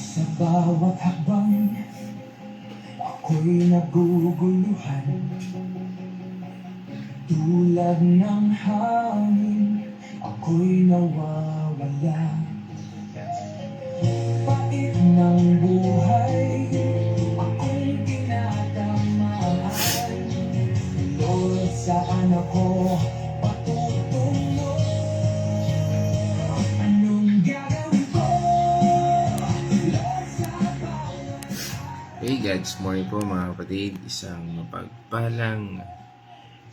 Sa bawat hakbang, ako'y naguguluhan. Tulad ng hangin, ako'y nawawala. Pait ng buhay, akong tinatamaan. Lord, saan ako patutungo? Anong gagawin ko? Lord, sa bawat... Hey, God's morning po mga kapatid. Isang mapagpalang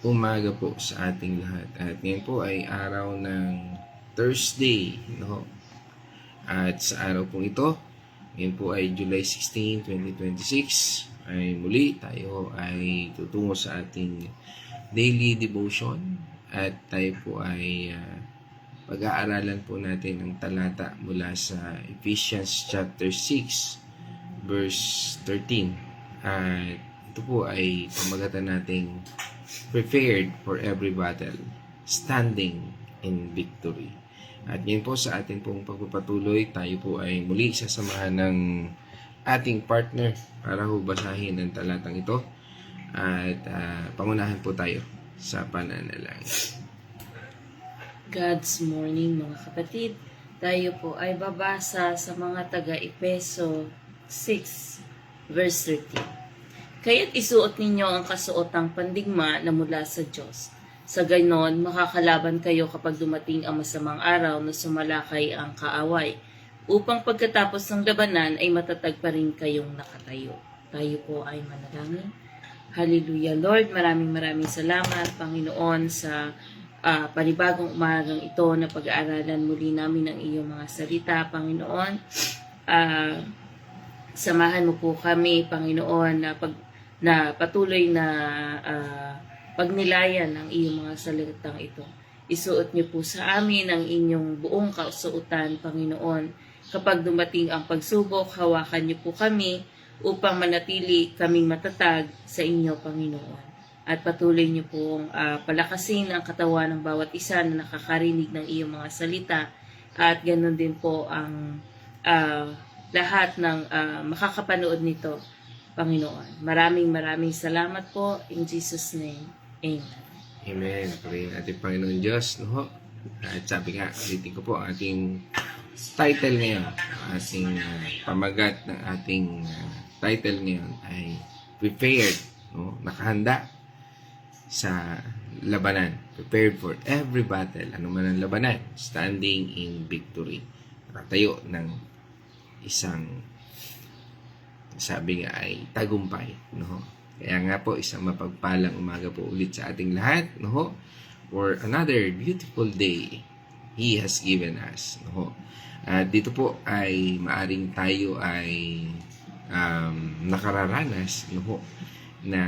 umaga po sa ating lahat. At ngayon po ay araw ng Thursday, no? At sa araw pong ito, ngayon po ay July 16, 2026, ay muli tayo ay tutungo sa ating daily devotion. At tayo po ay pag-aaralan po natin ang talata mula sa Ephesians chapter 6, verse 13. At ito po ay pamagatan nating prepared for every battle, standing in victory. At ngayon po sa ating pong pagpapatuloy, tayo po ay muli sasamahan ng ating partner para ho basahin ang talatang ito. At pangunahan po tayo sa pananalangin. God's morning mga kapatid. Tayo po ay babasa sa mga taga-Efeso 6 verse 13. Kaya't isuot ninyo ang kasuotang pandigma na mula sa Diyos. Sa gaynon, makakalaban kayo kapag dumating ang masamang araw na sumalakay ang kaaway, upang pagkatapos ng labanan ay matatag pa rin kayong nakatayo. Tayo po ay manalangin. Hallelujah, Lord. Maraming salamat, Panginoon, sa panibagong umagang ito na pag-aaralan muli namin ang iyong mga salita, Panginoon. Samahan mo po kami, Panginoon, na patuloy na pagnilayan ng iyong mga salitang ito. Isuot niyo po sa amin ang inyong buong kausuotan, Panginoon. Kapag dumating ang pagsubok, hawakan niyo po kami upang manatili kaming matatag sa inyo, Panginoon. At patuloy niyo pong palakasin ang katawan ng bawat isa na nakakarinig ng iyong mga salita. At ganoon din po ang lahat ng makakapanood nito, Panginoon. Maraming salamat po. In Jesus' name, Amen. Amen. Pagkain ating Panginoon Diyos, no? At sabi nga, ulitin ko po, ating title ngayon, ating pamagat ng ating title ngayon ay Prepared, no? Nakahanda sa labanan. Prepared for every battle. Ano man ang labanan? Standing in victory. Nakatayo ng isang, sabi nga ay tagumpay, no? Kaya nga po, isang mapagpalang umaga po ulit sa ating lahat, no? For another beautiful day He has given us, no? At dito po ay maaring tayo ay nakararanas, no? Na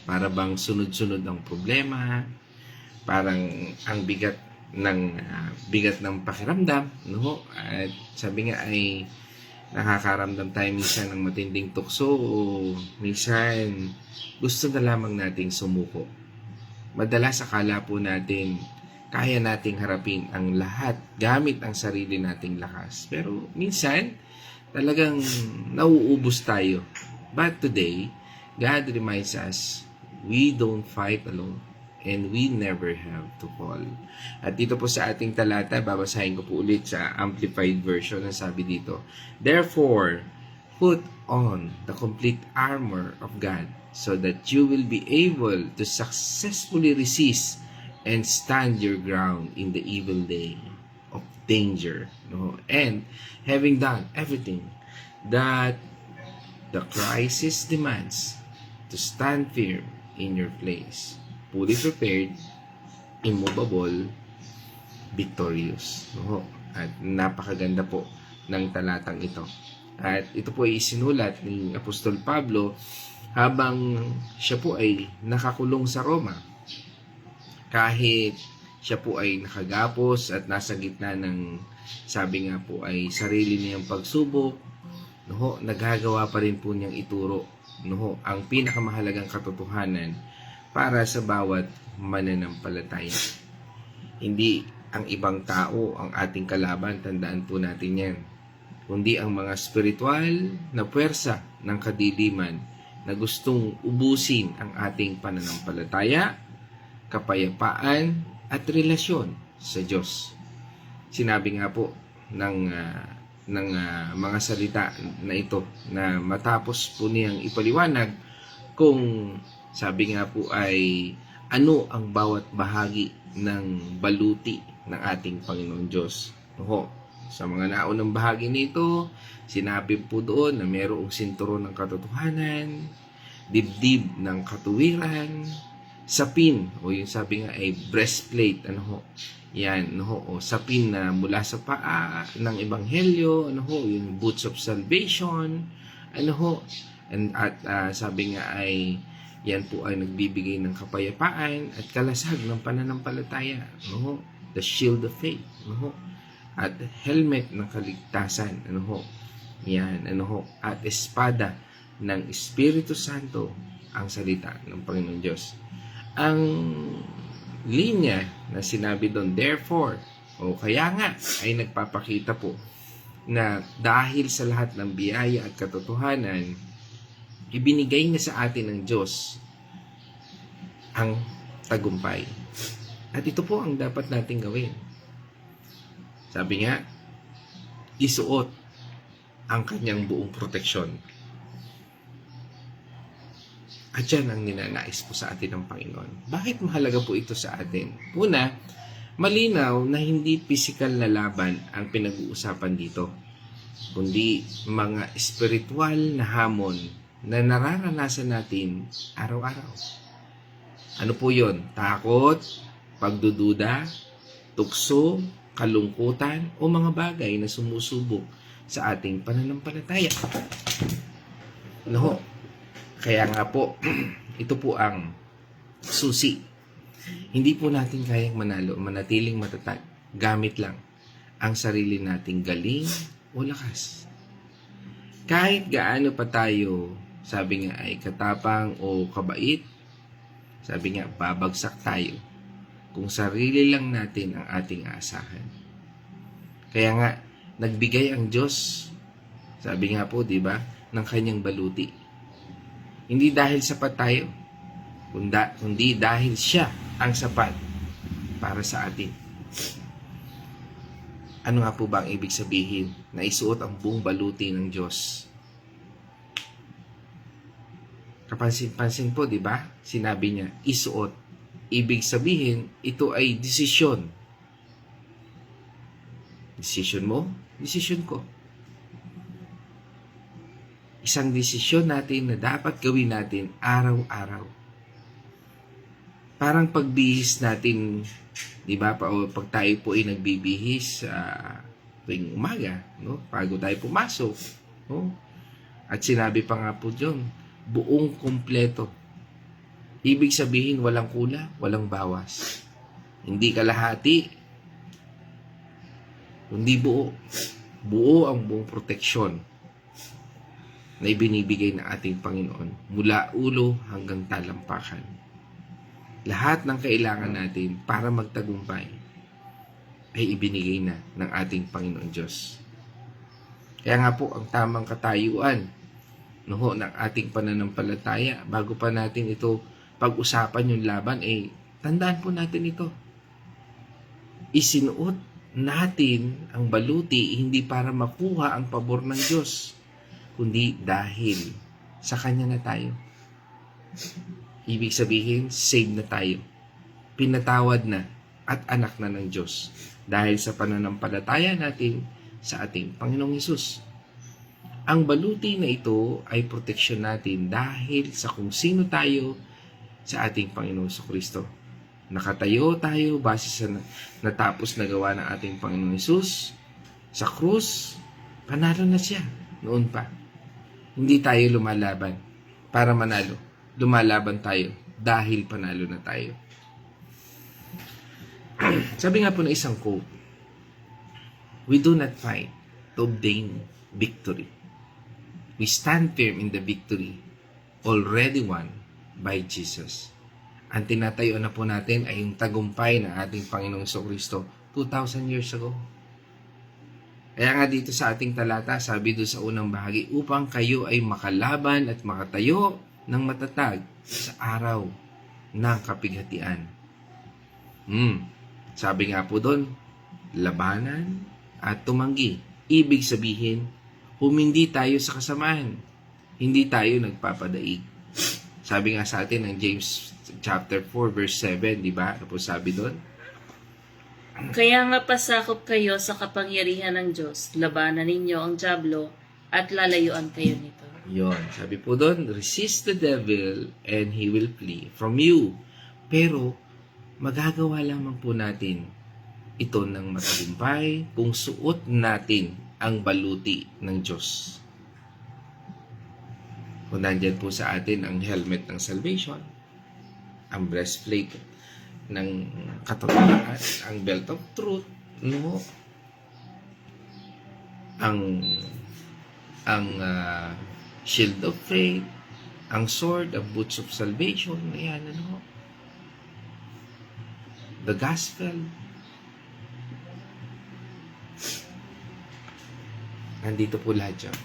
para bang sunod-sunod ang problema, parang ang bigat ng pakiramdam, no? At sabi nga ay nakakaramdam tayo minsan ng matinding tukso o minsan gusto na lamang nating sumuko. Madalas akala po natin kaya nating harapin ang lahat gamit ang sarili nating lakas. Pero minsan talagang nauubos tayo. But today, God reminds us we don't fight alone and we never have to fall. At dito po sa ating talata, babasahin ko po ulit sa Amplified Version. Ang sabi dito, therefore, put on the complete armor of God so that you will be able to successfully resist and stand your ground in the evil day of danger. No? And having done everything that the crisis demands, to stand firm in your place, fully prepared, immovable, victorious. No? At napakaganda po ng talatang ito. At ito po ay isinulat ni Apostol Pablo habang siya po ay nakakulong sa Roma. Kahit siya po ay nakagapos at nasa gitna ng, sabi nga po, ay sarili niyang pagsubok, no, nagagawa pa rin po niyang ituro, no, ang pinakamahalagang katotohanan para sa bawat mananampalataya. Hindi ang ibang tao ang ating kalaban, tandaan po natin yan, kundi ang mga spiritual na puwersa ng kadiliman na gustong ubusin ang ating pananampalataya, kapayapaan, at relasyon sa Diyos. Sinabi nga po ng mga salita na ito na matapos po niyang ipaliwanag kung sabi nga po ay ano ang bawat bahagi ng baluti ng ating Panginoon Diyos. No, sa mga naunang bahagi nito, sinabi po doon na mayroong sinturon ng katotohanan, dibdib ng katuwiran, sapin, o yung sabi nga ay breastplate, yan, o sapin na mula sa paa ng ebanghelyo, yung boots of salvation, at sabi nga ay yan po ay nagbibigay ng kapayapaan at kalasag ng pananampalataya, the shield of faith, at helmet ng kaligtasan, yan, at espada ng Espiritu Santo, ang salita ng Panginoon Diyos. Ang linya na sinabi doon, therefore, o kaya nga, ay nagpapakita po na dahil sa lahat ng biyaya at katotohanan, ibinigay na sa atin ng Diyos ang tagumpay. At ito po ang dapat nating gawin. Sabi nga, isuot ang kanyang buong proteksyon. At yan ang ninanais po sa atin ng Panginoon. Bakit mahalaga po ito sa atin? Una, malinaw na hindi pisikal na laban ang pinag-uusapan dito, kundi mga espiritual na hamon na nararanasan natin araw-araw. Ano po yon? Takot, pagdududa, tukso, kalungkutan, o mga bagay na sumusubok sa ating pananampalataya. Kaya nga po, ito po ang susi. Hindi po natin kayang manatiling matatag, gamit lang ang sarili nating galing o lakas. Kahit gaano pa tayo, sabi nga ay katapang o kabait, sabi nga babagsak tayo kung sarili lang natin ang ating aasahan. Kaya nga, nagbigay ang Diyos, sabi nga po, di ba, ng kanyang baluti. Hindi dahil sapat tayo, kundi dahil siya ang sapat para sa atin. Ano nga po ba ang ibig sabihin na isuot ang buong baluti ng Diyos? Kapansin-pansin po, di ba? Sinabi niya, isuot. Ibig sabihin, ito ay desisyon. Desisyon mo, desisyon ko. Isang desisyon natin na dapat gawin natin araw-araw. Parang pagbihis natin, di ba, pag tayo po ay nagbibihis tuwing umaga, bago tayo pumasok. At sinabi pa nga po dyan, buong kumpleto. Ibig sabihin, walang kulang, walang bawas. Hindi kalahati, kundi buo. Buo ang buong proteksyon na ibinibigay ng ating Panginoon mula ulo hanggang talampakan. Lahat ng kailangan natin para magtagumpay ay ibinigay na ng ating Panginoon Diyos. Kaya nga po, ang tamang katayuan ng ating pananampalataya, bago pa natin ito pag-usapan yung laban, tandaan po natin ito. Isinuot natin ang baluti hindi para makuha ang pabor ng Diyos, kundi dahil sa Kanya na tayo. Ibig sabihin, save na tayo. Pinatawad na at anak na ng Diyos dahil sa pananampalataya natin sa ating Panginoong Hesus. Ang baluti na ito ay proteksyon natin dahil sa kung sino tayo sa ating Panginoong Kristo. Nakatayo tayo base sa natapos na gawa ng ating Panginoong Hesus. Sa krus, panalo na siya noon pa. Hindi tayo lumalaban para manalo. Lumalaban tayo dahil panalo na tayo. Sabi nga po ng isang quote, we do not fight to obtain victory. We stand firm in the victory already won by Jesus. Ang tinatayo na po natin ay yung tagumpay ng ating Panginoong Kristo 2,000 years ago. Kaya nga dito sa ating talata, sabi doon sa unang bahagi, upang kayo ay makalaban at makatayo ng matatag sa araw ng kapighatian. Sabi nga po doon, labanan at tumanggi. Ibig sabihin, humindi tayo sa kasamaan. Hindi tayo nagpapadaig. Sabi nga sa atin ng James chapter 4 verse 7, di ba? Ano po sabi doon? Kaya nga pasakop kayo sa kapangyarihan ng Diyos, labanan ninyo ang dyablo at lalayuan kayo nito. Yon, sabi po doon, resist the devil and he will flee from you. Pero, magagawa lamang po natin ito ng matagumpay kung suot natin ang baluti ng Diyos. Kung nandyan po sa atin ang helmet ng salvation, ang breastplate ng katotohanan, ang belt of truth, no? Ang shield of faith, ang sword, ang boots of salvation, ayan, ano? The gospel. Nandito po lahat yan.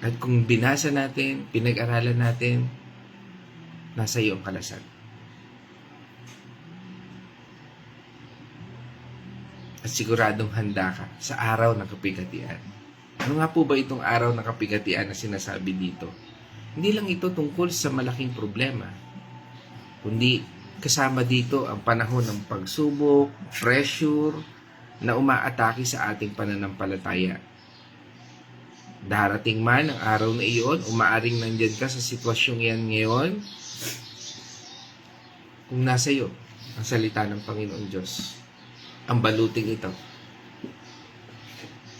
At kung binasa natin, pinag-aralan natin, nasa iyo ang kalasan. At siguradong handa ka sa araw ng kapighatian. Ano nga po ba itong araw ng kapighatian na sinasabi dito? Hindi lang ito tungkol sa malaking problema, kundi kasama dito ang panahon ng pagsubok, pressure, na umaatake sa ating pananampalataya. Darating man ang araw na iyon, umaaring nandyan ka sa sitwasyong yan ngayon, kung nasa iyo ang salita ng Panginoon Diyos, ang baluting ito,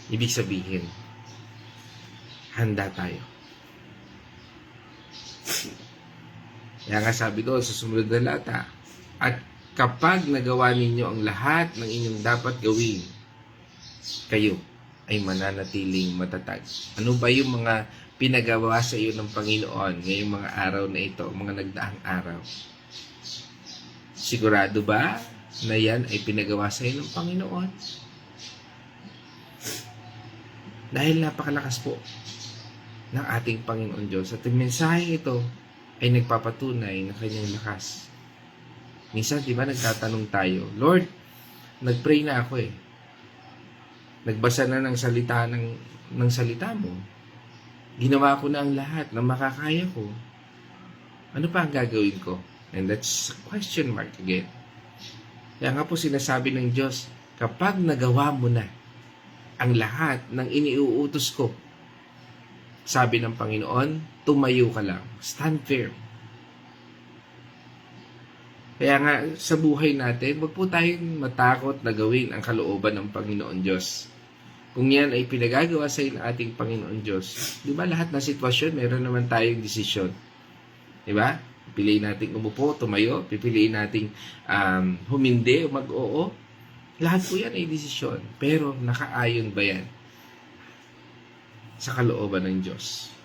ibig sabihin, handa tayo. Kaya nga sabi doon sa sumunod na lata, at kapag nagawa ninyo ang lahat ng inyong dapat gawin, kayo ay mananatiling matatag. Ano ba yung mga pinagawa sa iyo ng Panginoon ngayong mga araw na ito, mga nagdaang araw? Sigurado ba na yan ay pinagawa sa iyo ng Panginoon? Dahil napakalakas po ng ating Panginoon Diyos. At yung mensahe ito ay nagpapatunay ng kanyang lakas. Minsan, di ba, nagtatanong tayo, Lord, nagpray na ako eh. Nagbasa na ng salita ng salita mo. Ginawa ko na ang lahat na makakaya ko. Ano pa ang gagawin ko? And that's a question mark again. Kaya nga po sinasabi ng Diyos, kapag nagawa mo na ang lahat ng iniuutos ko, sabi ng Panginoon, tumayo ka lang. Stand firm. Kaya nga, sa buhay natin, wag po tayong matakot na gawin ang kalooban ng Panginoon Diyos. Kung yan ay pinagagawa sa ng ating Panginoon Diyos, di ba lahat ng sitwasyon, meron naman tayong desisyon. Di ba? Pipiliin natin umupo, tumayo, pipiliin natin humindi o mag-oo. Lahat po yan ay desisyon. Pero nakaayon ba yan sa kalooban ng Diyos?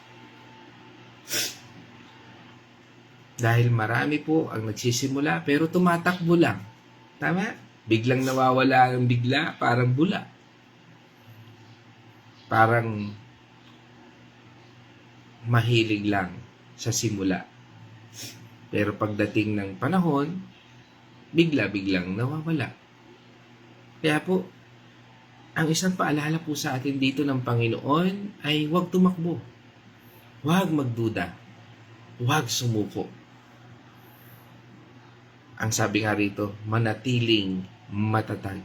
Dahil marami po ang nagsisimula pero tumatakbo lang. Tama? Biglang nawawala ang bigla, parang bula. Parang mahilig lang sa simula. Pero pagdating ng panahon, bigla-biglang nawawala. Kaya po, ang isang paalala po sa atin dito ng Panginoon ay huwag tumakbo. Huwag magduda. Huwag sumuko. Ang sabi nga rito, manatiling matatag.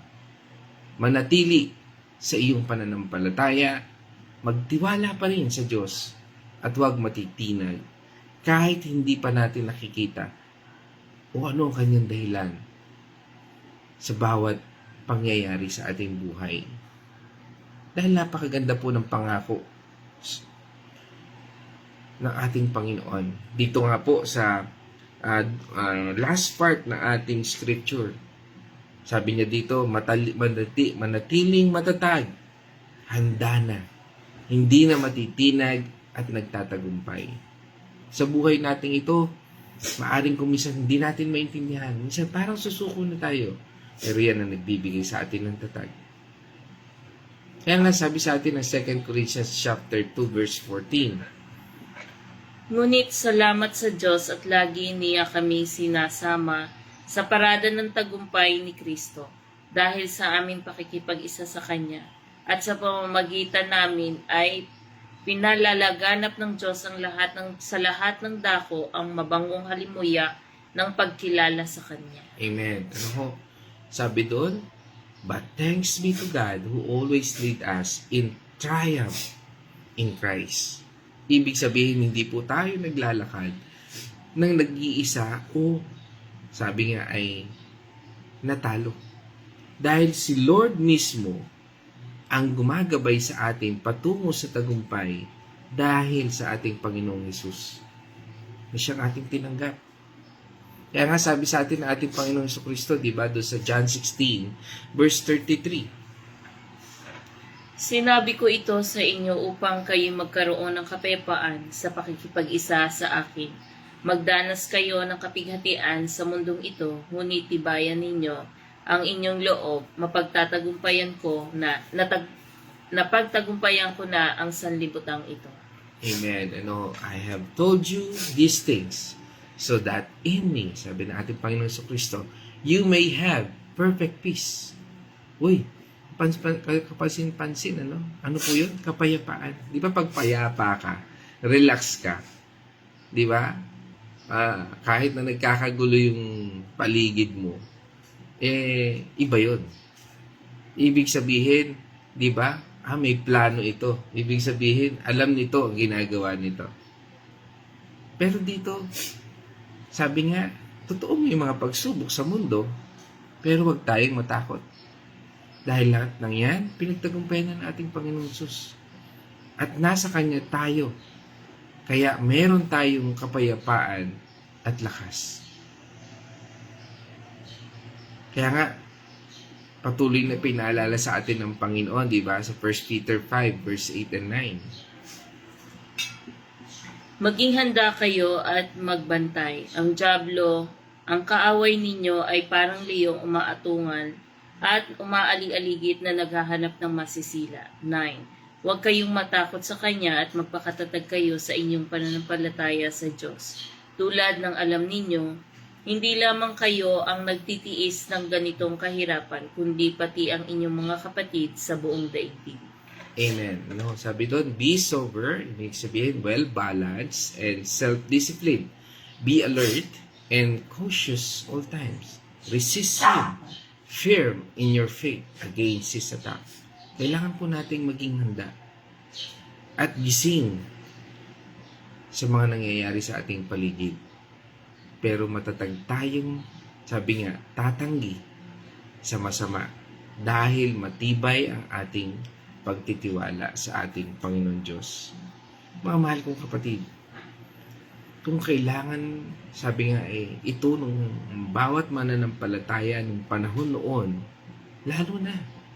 Manatili sa iyong pananampalataya, magtiwala pa rin sa Diyos at huwag matitinag kahit hindi pa natin nakikita o ano ang kanyang dahilan sa bawat pangyayari sa ating buhay. Dahil napakaganda po ng pangako ng ating Panginoon. Dito nga po sa last part ng ating scripture. Sabi niya dito, manatiling matatag, handa na, hindi na matitinag at nagtatagumpay. Sa buhay nating ito, maaring kumisan hindi natin maintindihan. Minsan parang susuko na tayo. Pero yan ang nagbibigay sa atin ng tatag. Kaya nga sabi sa atin ng 2 Corinthians chapter 2 verse 14. Ngunit salamat sa Diyos at lagi niya kami sinasama sa parada ng tagumpay ni Kristo dahil sa aming pakikipag-isa sa Kanya at sa pamamagitan namin ay pinalalaganap ng Diyos sa lahat ng dako ang mabangong halimuyak ng pagkilala sa Kanya. Amen. Ano ho? Sabi doon, but thanks be to God who always lead us in triumph in Christ. Ibig sabihin, hindi po tayo naglalakad ng nag-iisa o sabi nga ay natalo. Dahil si Lord mismo ang gumagabay sa atin patungo sa tagumpay dahil sa ating Panginoong Hesus na siyang ating tinanggap. Kaya nga sabi sa atin ng ating Panginoong Jesucristo, di ba, doon sa John 16, verse 33. Sinabi ko ito sa inyo upang kayo magkaroon ng kapayapaan sa pakikipag-isa sa akin. Magdanas kayo ng kapighatian sa mundong ito, ngunit tibayan ninyo ang inyong loob, mapagtatagumpayan ko napagtagumpayan ko na ang sanlibutan ito. Amen. I have told you these things so that in me, sabi ng ating Panginoon Jesucristo, you may have perfect peace. Uy, kapansin-pansin, Ano po yun? Kapayapaan. Di ba pag payapa ka, relax ka, di ba? Kahit na nagkakagulo yung paligid mo, iba yun. Ibig sabihin, di ba? May plano ito. Ibig sabihin, alam nito ang ginagawa nito. Pero dito, sabi nga, totoo may mga pagsubok sa mundo, pero huwag tayong matakot. Dahil lahat ng yan, pinagtagumpayan ng ating Panginoong Sus. At nasa Kanya tayo. Kaya meron tayong kapayapaan at lakas. Kaya nga, patuloy na pinaalala sa atin ng Panginoon, di ba? Sa 1 Peter 5, verse 8 and 9. Maging handa kayo at magbantay. Ang dyablo, ang kaaway ninyo ay parang leyong umaatungan at umaalig-aligit na naghahanap ng masisila. 9. Huwag kayong matakot sa Kanya at magpakatatag kayo sa inyong pananampalataya sa Diyos. Tulad ng alam ninyo, hindi lamang kayo ang nagtitiis ng ganitong kahirapan, kundi pati ang inyong mga kapatid sa buong daigdig. Amen. Sabi doon, be sober, ibig sabihin, well-balanced and self-disciplined. Be alert and cautious all times. Resist him, firm in your faith against his attack. Kailangan po nating maging handa at gising sa mga nangyayari sa ating paligid. Pero matatag tayong, sabi nga, tatanggi sa masama dahil matibay ang ating pagtitiwala sa ating Panginoon Diyos. Mga mahal kong kapatid, kung kailangan, sabi nga ito nung bawat mananampalataya ng panahon noon, lalo na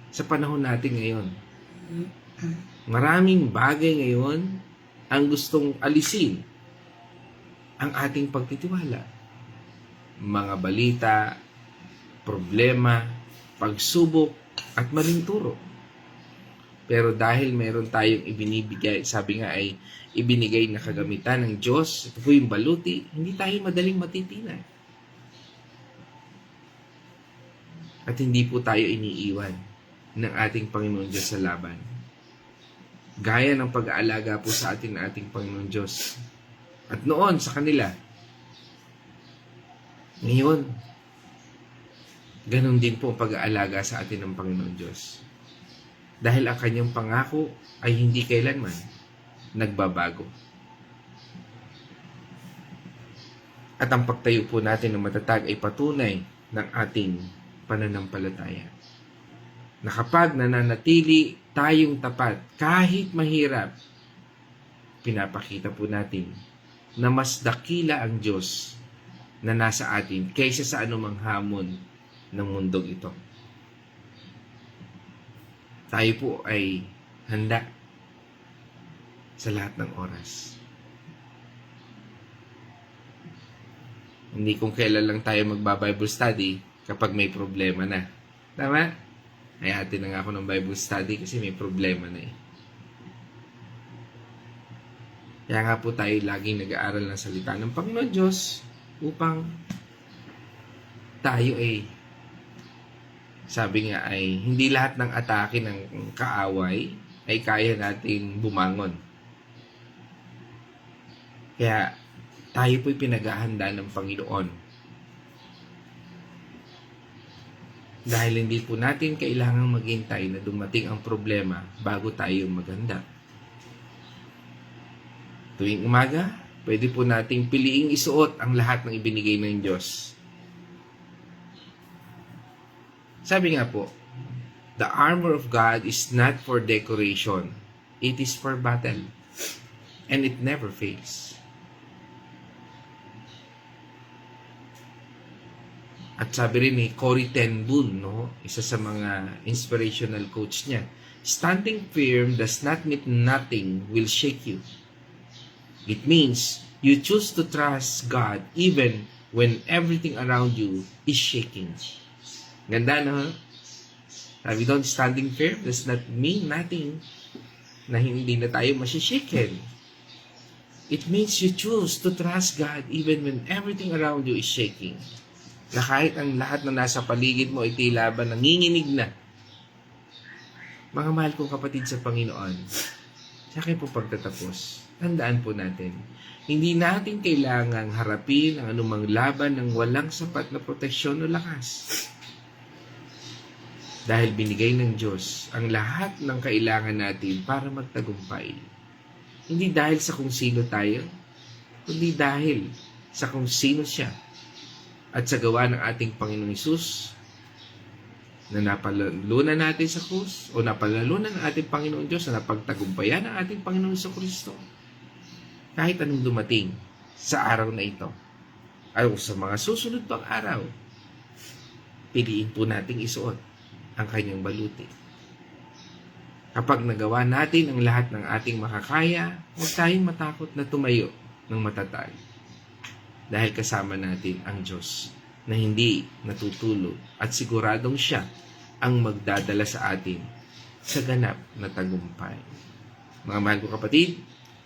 sa panahon natin ngayon. Maraming bagay ngayon ang gustong alisin ang ating pagtitiwala. Mga balita, problema, pagsubok, at maling turo. Pero dahil meron tayong ibinibigay, sabi nga ay ibinigay na kagamitan ng Diyos, ito po yung baluti, hindi tayo madaling matitinag. At hindi po tayo iniiwan ng ating Panginoon Diyos sa laban. Gaya ng pag-aalaga po sa atin ng ating Panginoon Diyos. At noon sa kanila, ngayon, ganun din po ang pag-aalaga sa atin ng Panginoon Diyos. Dahil ang kanyang pangako ay hindi kailanman nagbabago. At ang pagtayo po natin ng matatag ay patunay ng ating pananampalataya. Na kapag nananatili tayong tapat kahit mahirap, pinapakita po natin na mas dakila ang Diyos na nasa atin kaysa sa anumang hamon ng mundong ito. Tayo po ay handa sa lahat ng oras. Hindi kung kailan lang tayo magba-Bible study kapag may problema na. Tama? Ay atin na nga ako ng Bible study kasi may problema na eh. Kaya nga po tayo laging nag-aaral ng salita ng Panginoon Diyos upang tayo ay, sabi nga ay, hindi lahat ng atake ng kaaway ay kaya nating bumangon. Kaya tayo po'y pinaghahanda ng Panginoon. Dahil hindi po natin kailangang maghintay na dumating ang problema bago tayo maghanda. Tuwing umaga, pwede po nating piliing isuot ang lahat ng ibinigay ng Diyos. Sabi nga po, the armor of God is not for decoration. It is for battle. And it never fails. At sabi rin ni Corrie ten Boom, isa sa mga inspirational coach niya, standing firm does not mean nothing will shake you. It means you choose to trust God even when everything around you is shaking. Ganda, no? Sabi doon, standing firm does not mean nothing na hindi na tayo masishaken. It means you choose to trust God even when everything around you is shaking. Na kahit ang lahat na nasa paligid mo ay tila ba nanginginig na. Mga mahal kong kapatid sa Panginoon, sa akin po pagtatapos, tandaan po natin, hindi natin kailangang harapin ang anumang laban ng walang sapat na proteksyon o lakas. Dahil binigay ng Diyos ang lahat ng kailangan natin para magtagumpay. Hindi dahil sa kung sino tayo, kundi dahil sa kung sino siya. At sa gawa ng ating Panginoong Hesus na napalalunan natin sa krus o napalalunan ng ating Panginoon Diyos na napagtagumpayan ng ating Panginoong Jesucristo. Kahit anong dumating sa araw na ito o sa mga susunod pang araw, piliin po nating isuot ang kanyang baluti. Kapag nagawa natin ang lahat ng ating makakaya, huwag tayong matakot na tumayo ng matatag. Dahil kasama natin ang Diyos na hindi natutulog at siguradong siya ang magdadala sa atin sa ganap na tagumpay. Mga mahal ko kapatid,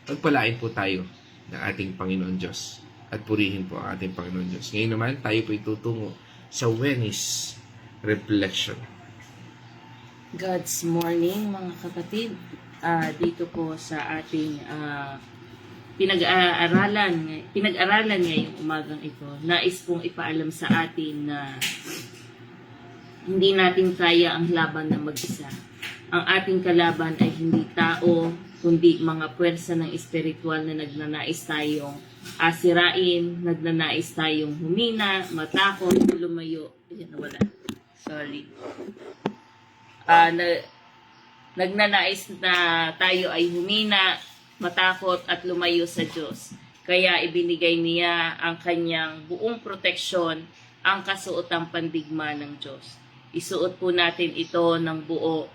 pagpalain po tayo ng ating Panginoon Diyos at purihin po ang ating Panginoon Diyos. Ngayon naman, tayo po itutungo sa Wednesday Reflection. God's morning, mga kapatid. Dito po sa ating pinag-aralan ngayong umagang ito, nais pong ipaalam sa atin na hindi natin kaya ang laban na mag-isa. Ang ating kalaban ay hindi tao, kundi mga puwersa ng espiritual na nagnanais tayong asirain, nagnanais tayong humina, matakot, lumayo. Ayan, wala. Sorry. Nagnanais na tayo ay humina, matakot at lumayo sa Diyos. Kaya ibinigay niya ang kanyang buong proteksyon, ang kasuotang pandigma ng Diyos. Isuot po natin ito ng buo.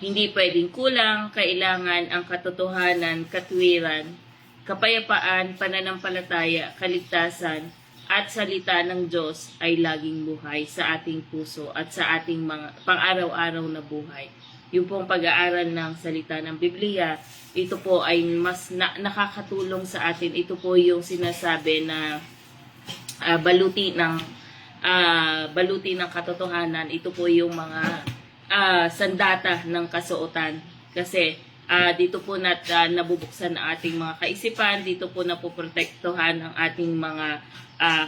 Hindi pwedeng kulang, kailangan ang katotohanan, katwiran, kapayapaan, pananampalataya, kaligtasan, at salita ng Diyos ay laging buhay sa ating puso at sa ating mga pang-araw-araw na buhay. Yung pong pag-aaral ng salita ng Biblia, ito po ay mas nakakatulong sa atin. Ito po yung sinasabi na baluti ng katotohanan. Ito po yung mga sandata ng kasuotan. Kasi dito po nabubuksan ang ating mga kaisipan, dito po napoprotektohan ang ating mga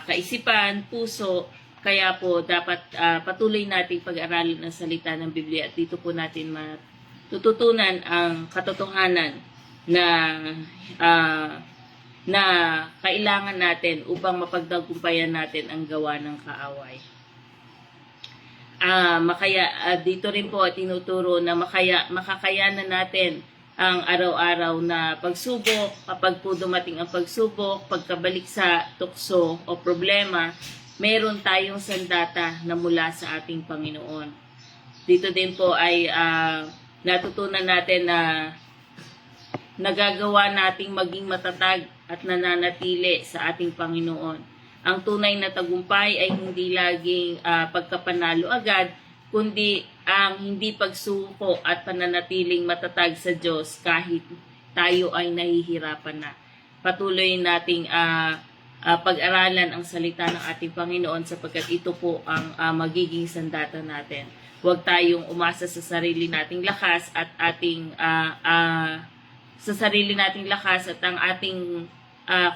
kaisipan, puso. Kaya po dapat patuloy nating pag-aralin ang salita ng Biblia at dito po natin matututunan ang katotohanan na kailangan natin upang mapagtagumpayan natin ang gawa ng kaaway. Dito rin po tinuturo na makakayanan natin ang araw-araw na pagsubok. Kapag po dumating ang pagsubok, pagkabalik sa tukso o problema, meron tayong sandata na mula sa ating Panginoon. Dito din po ay natutunan natin na nagagawa nating maging matatag at nananatili sa ating Panginoon. Ang tunay na tagumpay ay hindi laging pagkapanalo agad, kundi ang hindi pagsuko at pananatiling matatag sa Diyos kahit tayo ay nahihirapan na. Patuloy nating pag-aralan ang salita ng ating Panginoon sapagkat ito po ang magiging sandata natin. Huwag tayong umasa sa sarili nating lakas at ang ating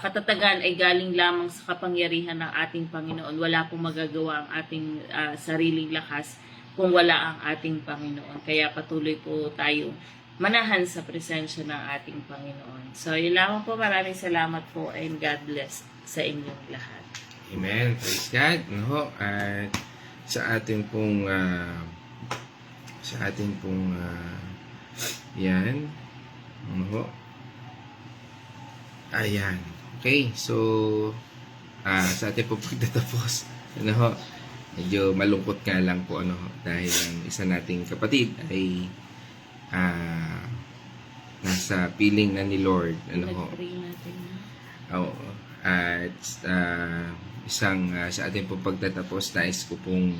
katatagan ay galing lamang sa kapangyarihan ng ating Panginoon. Wala pong magagawa ang ating sariling lakas kung wala ang ating Panginoon. Kaya patuloy po tayo manahan sa presensya ng ating Panginoon. So, yun lamang po. Maraming salamat po and God bless sa inyong lahat. Amen. Praise God. No? At sa ating pong yan. No? Ayan. Okay. So, sa ating pong pagtatapos, ano, medyo malungkot nga lang po, ano, dahil ang isa nating kapatid ay nasa piling na ni Lord, ano ho. Nag-pray natin. Oo. At isang sa ating pong pagtatapos, nais ko pong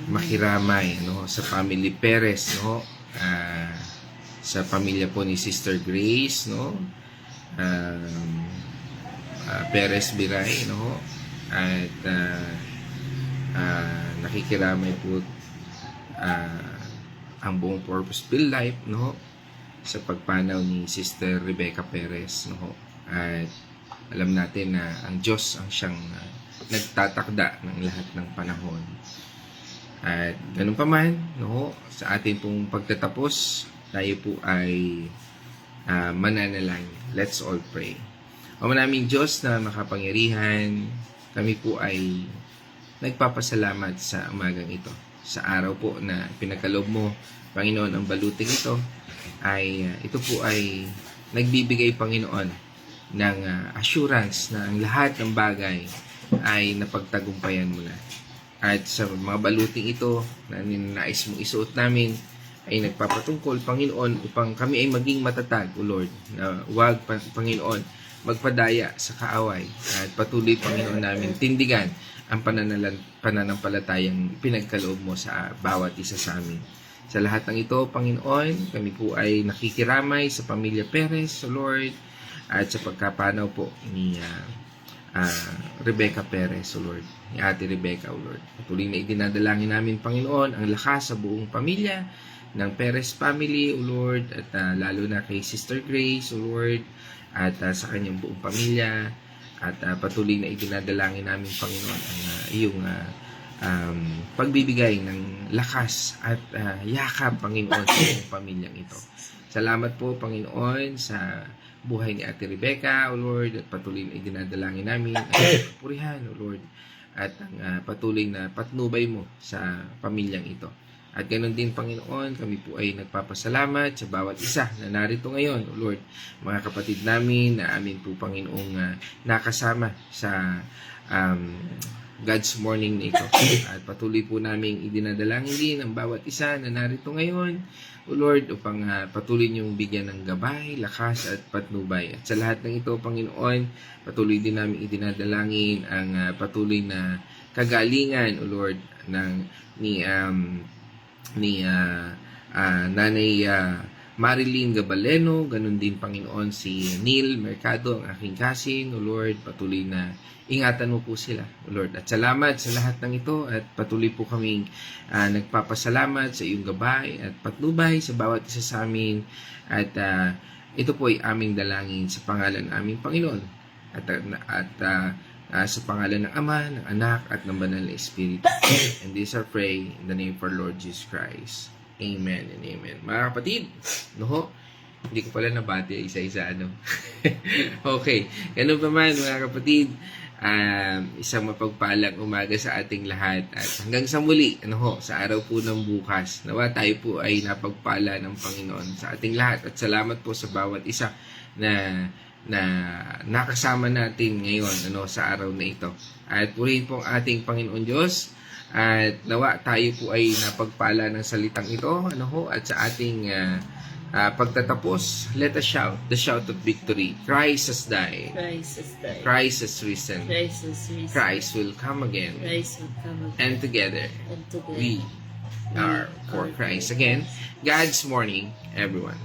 makiramay, no, sa family Perez, no, sa pamilya po ni Sister Grace, no, Perez Biray, no, at nakikiramay po ang buong Purpose Build Life, no, sa pagpanaw ni Sister Rebecca Perez, no, at alam natin na ang Diyos ang siyang nagtatakda ng lahat ng panahon. At ganun pa man, no, sa ating pong pagtatapos, tayo po ay mananalangin. Let's all pray. O manaming Diyos na makapangyarihan, kami po ay nagpapasalamat sa umagang ito. Sa araw po na pinagkaloob mo, Panginoon, ang baluting ito, ay ito po ay nagbibigay, Panginoon, ng assurance na ang lahat ng bagay ay napagtagumpayan mo na. At sa mga baluting ito na ninanais mong isuot namin ay nagpapatungkol, Panginoon, upang kami ay maging matatag, O Lord, na huwag, Panginoon, magpadaya sa kaaway at patuloy, Panginoon, namin tindigan ang pananampalatayang pinagkaloob mo sa bawat isa sa amin. Sa lahat ng ito, Panginoon, kami po ay nakikiramay sa pamilya Perez, O Lord, at sa pagkapanaw po ni Rebecca Perez, O Lord, ni Ate Rebecca, O Lord. Patuloy na idinadalangin namin, Panginoon, ang lakas sa buong pamilya ng Perez family, O Lord, at lalo na kay Sister Grace, O Lord, at sa kanyang buong pamilya, at patuloy na idinadalangin namin, Panginoon, ang iyong pagbibigay ng lakas at yakap, Panginoon, sa buong pamilyang ito. Salamat po, Panginoon, sa buhay ni Ate Rebecca, O Lord, at patuloy na idinadalangin namin ang purihan, O Lord, at ang patuloy na patnubay mo sa pamilyang ito. At ganoon din, Panginoon, kami po ay nagpapasalamat sa bawat isa na narito ngayon, O Lord, mga kapatid namin na amin po, Panginoong nakasama sa God's morning na ito. At patuloy po namin idinadalangin din ang bawat isa na narito ngayon, O Lord, upang patuloy niyong bigyan ng gabay, lakas at patnubay. At sa lahat ng ito, Panginoon, patuloy din namin idinadalangin ang patuloy na kagalingan, O Lord, ni Nanay Marilyn Gabaleno, ganun din, Panginoon, si Neil Mercado, ang aking cousin, O Lord, patuloy na ingatan mo po sila, O Lord. At salamat sa lahat ng ito at patuloy po kaming nagpapasalamat sa iyong gabay at patnubay sa bawat isa sa amin. At ito po ay aming dalangin sa pangalan ng aming Panginoon at sa pangalan ng Ama, ng Anak at ng Banal na Espiritu. And this I pray in the name of our Lord Jesus Christ. Amen and amen. Mga kapatid, no? Hindi ko pala nabati isa-isa, ano? Okay. Ganun pa man, mga kapatid, isang mapagpalang umaga sa ating lahat. At hanggang sa muli, sa araw po ng bukas, nawa tayo po ay napagpala ng Panginoon sa ating lahat. At salamat po sa bawat isa na nakasama natin ngayon sa araw na ito. At purihin po ang ating Panginoon Diyos. At nawa tayo po ay napagpala ng salitang ito at sa ating pagtatapos, let us shout the shout of victory. Christ has died. Christ has died. Christ has risen. Christ has risen. Christ will come again. Christ will come again. And together, And together we are for Christ. Again, God's morning, everyone.